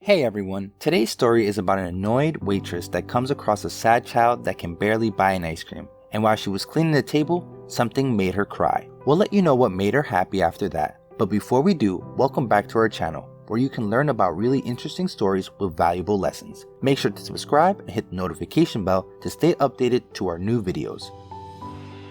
Hey everyone, today's story is about an annoyed waitress that comes across a sad child that can barely buy an ice cream, and while she was cleaning the table, something made her cry. We'll let you know what made her happy after that, but before we do, welcome back to our channel, where you can learn about really interesting stories with valuable lessons. Make sure to subscribe and hit the notification bell to stay updated to our new videos.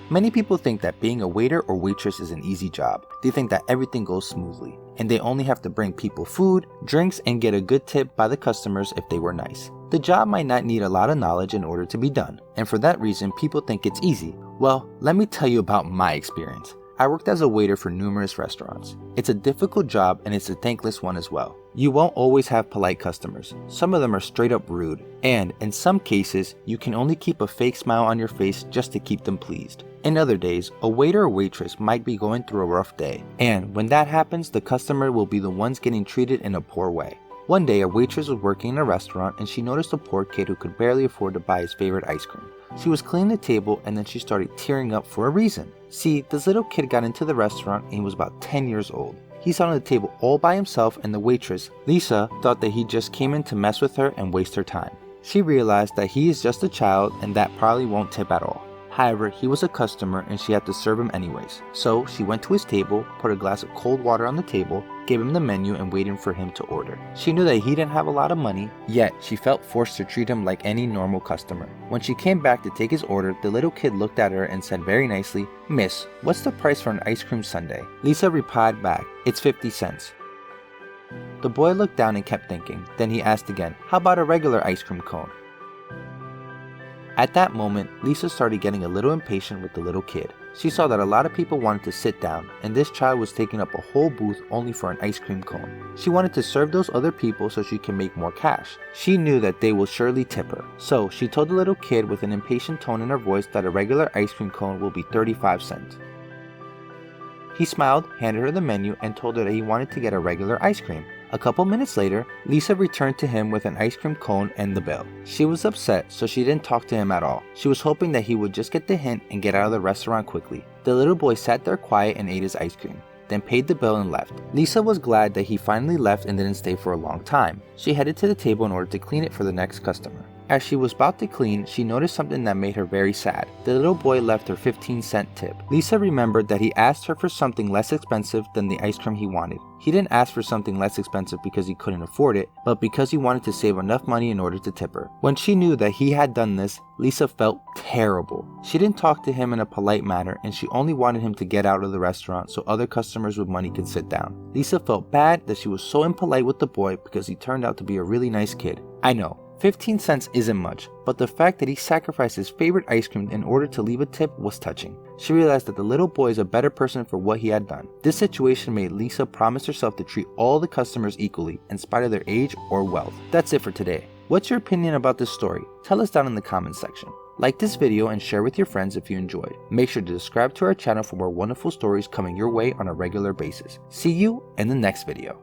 Many people think that being a waiter or waitress is an easy job. They think that everything goes smoothly, and they only have to bring people food, drinks, and get a good tip by the customers if they were nice. The job might not need a lot of knowledge in order to be done, and for that reason people think it's easy. Well, let me tell you about my experience. I worked as a waiter for numerous restaurants. It's a difficult job and it's a thankless one as well. You won't always have polite customers. Some of them are straight up rude, and in some cases, you can only keep a fake smile on your face just to keep them pleased. In other days, a waiter or waitress might be going through a rough day, and when that happens, the customer will be the ones getting treated in a poor way. One day, a waitress was working in a restaurant and she noticed a poor kid who could barely afford to buy his favorite ice cream. She was cleaning the table and then she started tearing up for a reason. See, this little kid got into the restaurant and he was about 10 years old. He sat on the table all by himself, and the waitress, Lisa, thought that he just came in to mess with her and waste her time. She realized that he is just a child and that probably won't tip at all. However, he was a customer and she had to serve him anyways. So she went to his table, put a glass of cold water on the table, gave him the menu and waited for him to order. She knew that he didn't have a lot of money, yet she felt forced to treat him like any normal customer. When she came back to take his order, the little kid looked at her and said very nicely, "Miss, what's the price for an ice cream sundae?" Lisa replied back, "It's 50 cents. The boy looked down and kept thinking. Then he asked again, "How about a regular ice cream cone?" At that moment, Lisa started getting a little impatient with the little kid. She saw that a lot of people wanted to sit down, and this child was taking up a whole booth only for an ice cream cone. She wanted to serve those other people so she can make more cash. She knew that they will surely tip her. So she told the little kid with an impatient tone in her voice that a regular ice cream cone will be 35 cents. He smiled, handed her the menu, and told her that he wanted to get a regular ice cream. A couple minutes later, Lisa returned to him with an ice cream cone and the bill. She was upset, so she didn't talk to him at all. She was hoping that he would just get the hint and get out of the restaurant quickly. The little boy sat there quiet and ate his ice cream, then paid the bill and left. Lisa was glad that he finally left and didn't stay for a long time. She headed to the table in order to clean it for the next customer. As she was about to clean, she noticed something that made her very sad. The little boy left her 15-cent tip. Lisa remembered that he asked her for something less expensive than the ice cream he wanted. He didn't ask for something less expensive because he couldn't afford it, but because he wanted to save enough money in order to tip her. When she knew that he had done this, Lisa felt terrible. She didn't talk to him in a polite manner, and she only wanted him to get out of the restaurant so other customers with money could sit down. Lisa felt bad that she was so impolite with the boy because he turned out to be a really nice kid. I know, 15 cents isn't much, but the fact that he sacrificed his favorite ice cream in order to leave a tip was touching. She realized that the little boy is a better person for what he had done. This situation made Lisa promise herself to treat all the customers equally, in spite of their age or wealth. That's it for today. What's your opinion about this story? Tell us down in the comments section. Like this video and share with your friends if you enjoyed. Make sure to subscribe to our channel for more wonderful stories coming your way on a regular basis. See you in the next video.